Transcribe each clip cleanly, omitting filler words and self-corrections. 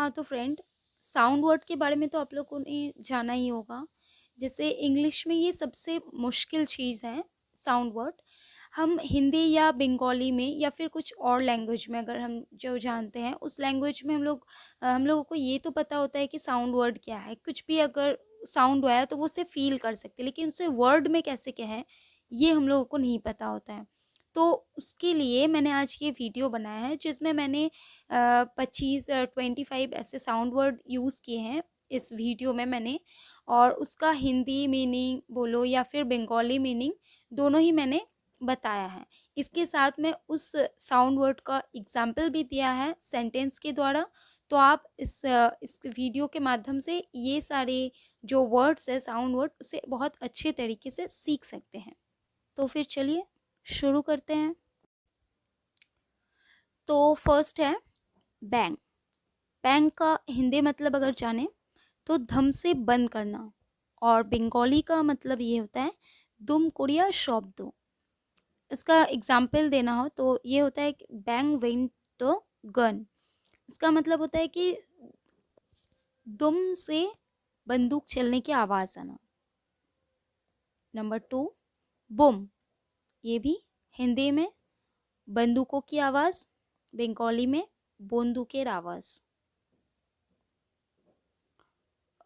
हाँ, तो friend sound word के बारे में तो आप लोगों ने जाना ही होगा। जैसे इंग्लिश में ये सबसे मुश्किल चीज़ है साउंड वर्ड। हम हिंदी या बंगाली में या फिर कुछ और लैंग्वेज में अगर हम जो जानते हैं उस लैंग्वेज में हम लोगों को ये तो पता होता है कि साउंड वर्ड क्या है। कुछ भी अगर साउंड आया तो वो उसे फ़ील कर सकते हैं, लेकिन उसे वर्ड में कैसे कहें ये हम लोगों को नहीं पता होता है। तो उसके लिए मैंने आज ये वीडियो बनाया है जिसमें मैंने 25 ऐसे साउंड वर्ड यूज़ किए हैं इस वीडियो में मैंने, और उसका हिंदी मीनिंग बोलो या फिर बंगाली मीनिंग दोनों ही मैंने बताया है। इसके साथ में उस साउंड वर्ड का एग्जाम्पल भी दिया है सेंटेंस के द्वारा। तो आप इस वीडियो के माध्यम से ये सारे जो वर्ड्स है साउंड वर्ड उसे बहुत अच्छे तरीके से सीख सकते हैं। तो फिर चलिए शुरू करते हैं। तो फर्स्ट है बैंग। बैंग का हिंदी मतलब अगर जाने तो धम से बंद करना, और बंगाली का मतलब ये होता है दुम कोरिया शब्द। इसका एग्जाम्पल देना हो तो ये होता है कि बैंग वेंट तो गन। इसका मतलब होता है कि दुम से बंदूक चलने की आवाज़ आना। नंबर 2 बुम, ये भी हिंदी में बंदूकों की आवाज़, बंगाली में बंदूकेर आवाज़।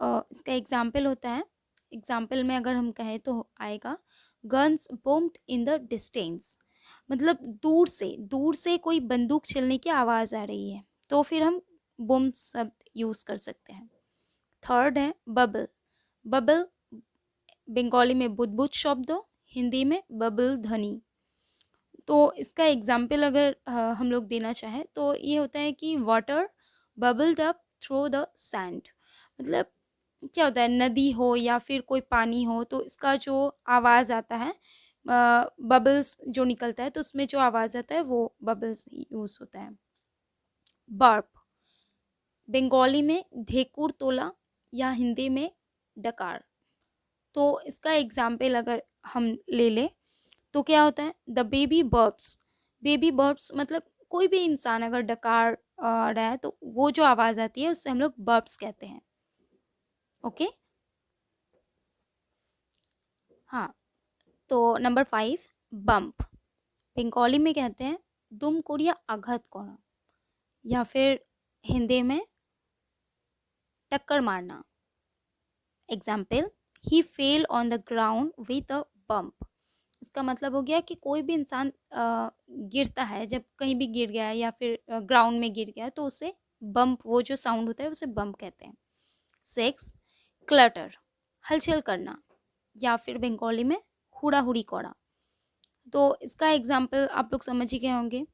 इसका एग्जाम्पल होता है, एग्जाम्पल में अगर हम कहें तो आएगा guns boomed in the distance. मतलब दूर से कोई बंदूक चलने की आवाज़ आ रही है तो फिर हम बूम शब्द यूज़ कर सकते हैं। थर्ड है बबल। बबल बंगाली में बुदबुद शब्द, हिंदी में बबल ध्वनि। तो इसका एग्जाम्पल अगर हम लोग देना चाहें तो ये होता है कि water bubbled up through the sand. मतलब क्या होता है, नदी हो या फिर कोई पानी हो तो इसका जो आवाज़ आता है, बबल्स जो निकलता है तो उसमें जो आवाज़ आता है वो बबल्स यूज़ होता है। बर्प बंगाली में ढेकुर तोला या हिंदी में डकार। तो इसका एग्जाम्पल अगर हम ले लें तो क्या होता है द बेबी बर्ब्स। बेबी बर्ब्स मतलब कोई भी इंसान अगर डकार रहा है तो वो जो आवाज़ आती है उससे हम लोग बर्ब्स कहते हैं। ओके, हाँ। तो नंबर 5 बम्प। बंगाली में कहते हैं दुम कोरिया आघात कोना, या फिर हिंदी में टक्कर मारना। Example he fell on the ground with a bump. इसका मतलब हो गया कि कोई भी इंसान गिरता है, जब कहीं भी गिर गया या फिर ग्राउंड में गिर गया तो उसे बम्प, वो जो साउंड होता है उसे बम्प कहते हैं। 6 क्लटर, हलचल करना, या फिर बंगाली में हुड़ा हुड़ी कोड़ा। तो इसका एग्जाम्पल आप लोग समझ ही गए होंगे।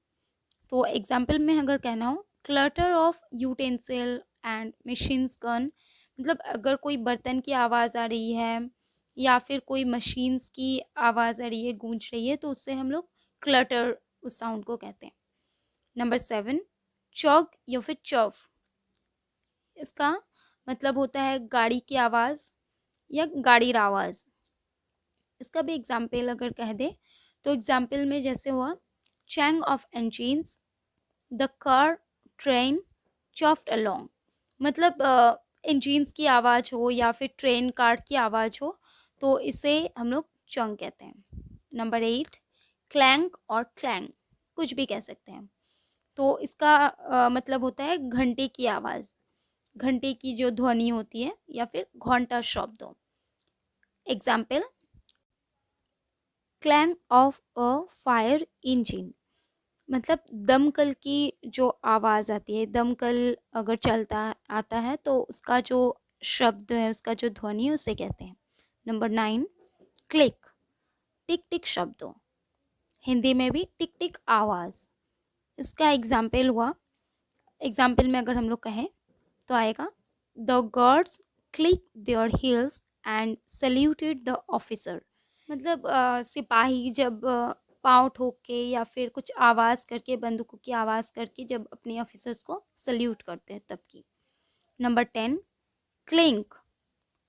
तो एग्जाम्पल में अगर कहना हो clutter of utensil and machines gun. मतलब अगर कोई बर्तन की आवाज़ आ रही है या फिर कोई मशीन्स की आवाज़ आ रही है, गूंज रही है, तो उससे हम लोग क्लटर उस साउंड को कहते हैं। नंबर 7 चौक या फिर चौफ। इसका मतलब होता है गाड़ी की आवाज़ या गाड़ी आवाज़। इसका भी एग्जाम्पल अगर कह दे तो एग्जाम्पल में जैसे हुआ clang of engines, the car train chuffed along. मतलब इंजीन्स की आवाज़ हो या फिर ट्रेन कार की आवाज़ हो तो इसे हम लोग चंग कहते हैं। नंबर 8 क्लैंक और क्लैंग, कुछ भी कह सकते हैं। तो इसका मतलब होता है घंटे की आवाज़, घंटे की जो ध्वनि होती है, या फिर घंटा शब्द। Example clang of a fire engine. मतलब दमकल की जो आवाज़ आती है, दमकल अगर चलता आता है तो उसका जो शब्द है, उसका जो ध्वनि है उसे कहते हैं। नंबर 9 क्लिक, टिक टिक शब्दों, हिंदी में भी टिक टिक आवाज़। इसका एग्जाम्पल हुआ, एग्जाम्पल में अगर हम लोग कहें तो आएगा the guards click their heels and saluted the officer. मतलब सिपाही जब पाँव ठोक के या फिर कुछ आवाज़ करके, बंदूकों की आवाज़ करके जब अपने ऑफिसर्स को सल्यूट करते हैं तब की। Number 10 clink.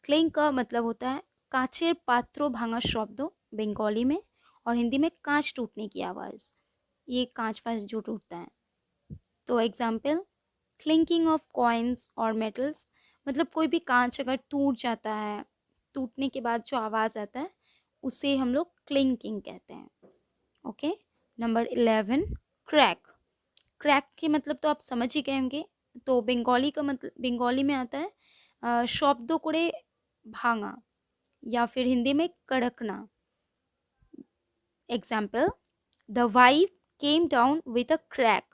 क्लिंक का मतलब होता है कांचेर पात्रों भांगा शब्द, बंगाली में, और हिंदी में कांच टूटने की आवाज़। ये कांच वाच जो टूटता है। तो एग्जाम्पल क्लिंकिंग ऑफ कॉइन्स और मेटल्स, मतलब कोई भी कांच अगर टूट जाता है, टूटने के बाद जो आवाज़ आता है उसे हम लोग क्लिंकिंग कहते हैं। Okay, number 11 crack. क्रैक के मतलब तो आप समझ ही गए होंगे, तो बंगाली का मतलब, बंगाली में आता है शब्द করে भांगा या फिर हिंदी में कड़कना। Example, the wife came down with a crack,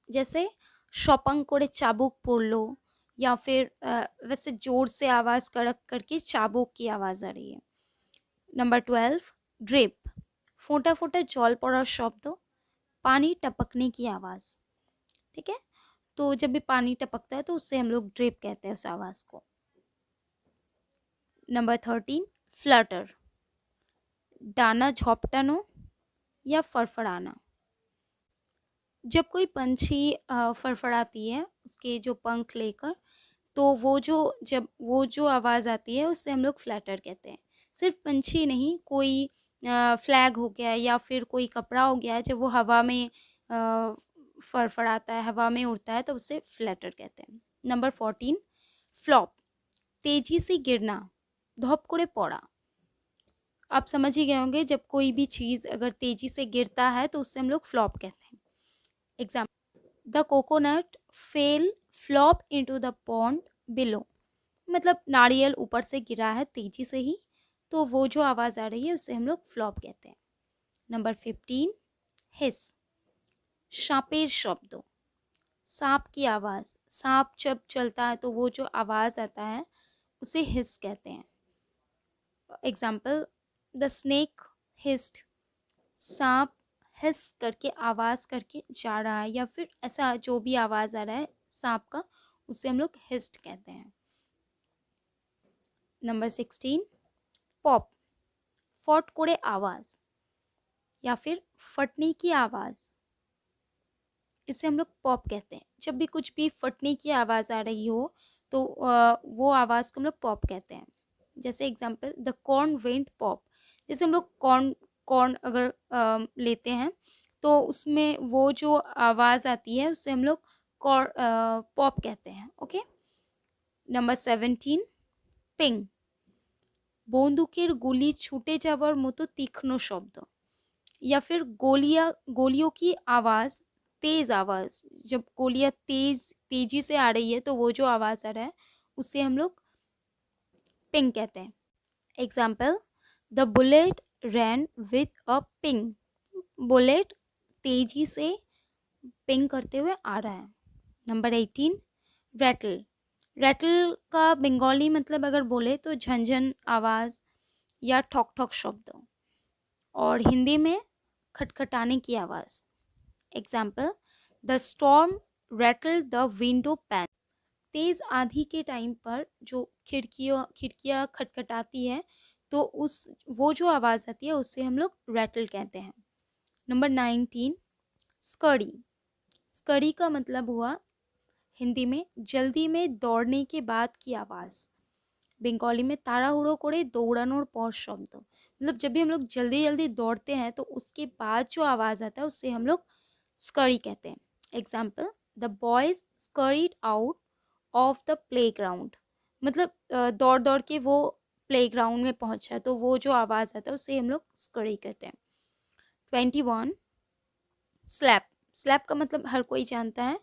जैसे शॉपंग করে चाबुक पड़लो, या फिर वैसे जोर से आवाज़ कड़क करके चाबुक की आवाज़ आ रही है। नंबर 12 ड्रिप, फोटा फोटा जल पड़ार शब्द, पानी टपकने की आवाज़। ठीक है, तो जब भी पानी टपकता है तो उससे हम लोग ड्रिप कहते हैं उस आवाज़ को। नंबर 13 फ्लटर, दाना झपटानो या फड़फड़ाना। जब कोई पंछी फड़फड़ाती है उसके जो पंख लेकर, तो जब वो जो आवाज़ आती है उससे हम लोग फ्लैटर कहते हैं। सिर्फ पंछी नहीं, कोई फ्लैग हो गया या फिर कोई कपड़ा हो गया, जब वो हवा में फड़फड़ाता है, हवा में उड़ता है, तो उसे फ्लैटर कहते हैं। नंबर 14 फ्लॉप, तेजी से गिरना, धप करे पड़ा। आप समझ ही गए होंगे, जब कोई भी चीज़ अगर तेजी से गिरता है तो उससे हम लोग फ्लॉप कहते हैं। Example, the coconut fail flop into the pond below, मतलब नारियल ऊपर से गिरा है तेजी से ही, तो वो जो आवाज़ आ रही है उससे हम लोग फ्लॉप कहते हैं। नंबर 15 हिस, सांपेर शब्द, सांप की आवाज़, सांप जब चलता है तो वो जो आवाज़ आता है उसे हिस कहते हैं। एग्जाम्पल, द स्नेक हिस्ड, सांप हिस करके आवाज़ करके जा रहा है, या फिर ऐसा जो भी आवाज़ आ रहा है सांप का, उसे हम लोग हिस्ड कहते हैं। नंबर 16 पॉप, फट करे आवाज़ या फिर फटने की आवाज़, इसे हम लोग पॉप कहते हैं। जब भी कुछ भी फटने की आवाज़ आ रही हो तो वो आवाज़ को हम लोग पॉप कहते हैं। जैसे example, the corn went pop, जैसे हम लोग कॉर्न कॉर्न अगर लेते हैं तो उसमें वो जो आवाज़ आती है उससे हम लोग पॉप कहते हैं। ओके, नंबर 17 पिंग, বন্দুকের গুলি ছুটে যাওয়ার মতো তীক্ষ্ণ শব্দ, या फिर गोलियों की आवाज़, तेज़ आवाज़, जब गोलियाँ तेजी से आ रही है तो वो जो आवाज़ आ रहा है उसे हम लोग पिंग कहते हैं। Example, the bullet ran with a ping, bullet तेजी से पिंग करते हुए आ रहा है। नंबर 18 रैटल, रैटल का बंगाली मतलब अगर बोले तो झंझन आवाज़ या ठॉक ठॉक शब्द, और हिंदी में खटखटाने की आवाज़। Example, the storm rattle the window pane, तेज़ आंधी के टाइम पर जो खिड़कियाँ खटखटाती है तो वो जो आवाज़ आती है उससे हम लोग रैटल कहते हैं। नंबर 19 स्कड़ी, स्कड़ी का मतलब हुआ हिंदी में जल्दी में दौड़ने के बाद की आवाज़, बंगाली में ताड़ाहुड़ो करे दौड़ानोर पर शब्द, मतलब जब भी हम लोग जल्दी जल्दी दौड़ते हैं तो उसके बाद जो आवाज़ आता है उससे हम लोग स्करी कहते हैं। Example, the boys scurried out of the play ground, मतलब दौड़ दौड़ के वो प्ले ग्राउंड में पहुंचा, तो वो जो आवाज़ आता है उससे हम लोग स्करी कहते हैं। 21 स्लैप, स्लैप का मतलब हर कोई जानता है,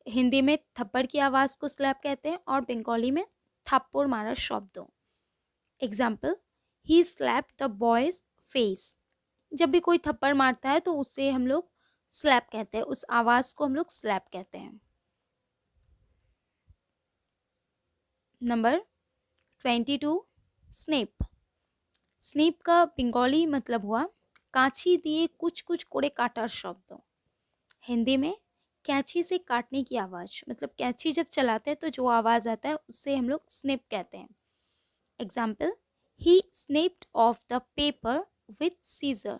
हिंदी में थप्पड़ की आवाज़ को स्लैप कहते हैं और बंगाली में थप्पड़ मारा शब्द। Example, he slap the boy's face, जब भी कोई थप्पड़ मारता है तो उसे हम लोग स्लैप कहते हैं, उस आवाज़ को हम लोग स्लैप कहते हैं। नंबर 22 स्नेप, स्नेप का बंगाली मतलब हुआ कांची दिए कुछ कुछ कोड़े काटार शब्द, हिंदी में कैंची से काटने की आवाज़, मतलब कैंची जब चलाते हैं तो जो आवाज़ आता है उससे हम लोग स्नेप कहते हैं। Example, he snapped off the paper with scissor,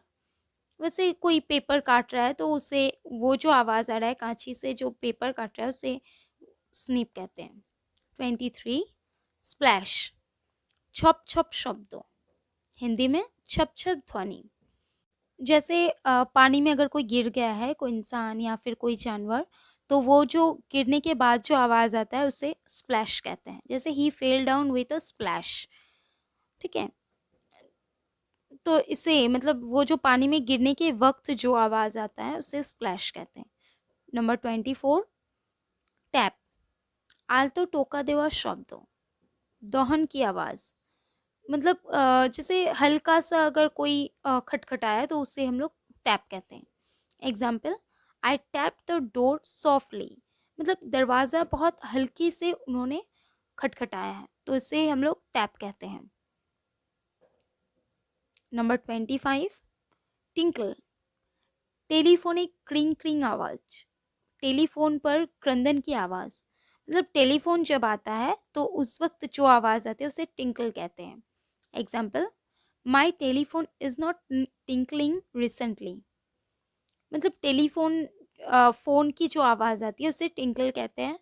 वैसे कोई पेपर काट रहा है तो उसे वो जो आवाज़ आ रहा है कांची से जो पेपर काट रहा है उसे स्नीप कहते हैं। 23 स्प्लैश, छप छप शब्द, हिंदी में छप छप ध्वनि, जैसे पानी में अगर कोई गिर गया है, कोई इंसान या फिर कोई जानवर, तो वो जो गिरने के बाद जो आवाज़ आता है उसे स्प्लैश कहते हैं, जैसे he fell down with a splash. ठीक है, तो इसे मतलब वो जो पानी में गिरने के वक्त जो आवाज़ आता है उसे स्प्लैश कहते हैं। Number 24, tap. आलतो टोका देवा शब्द, दोहन की आवाज़। मतलब जैसे हल्का सा अगर कोई खटखटाया तो उसे हम लोग टैप कहते हैं। Example, I tap the door softly, मतलब दरवाज़ा बहुत हल्की से उन्होंने खटखटाया है, तो इसे हम लोग टैप कहते हैं। Number 25, tinkle. टेलीफोनिक क्रिंग क्रिंग आवाज़, टेलीफोन पर क्रंदन की आवाज़। मतलब टेलीफोन जब आता है तो उस वक्त जो आवाज़ आती है उसे टिंकल कहते हैं। Example, my telephone is not tinkling recently. मतलब टेलीफोन फ़ोन की जो आवाज़ आती है उसे टिंकल कहते हैं।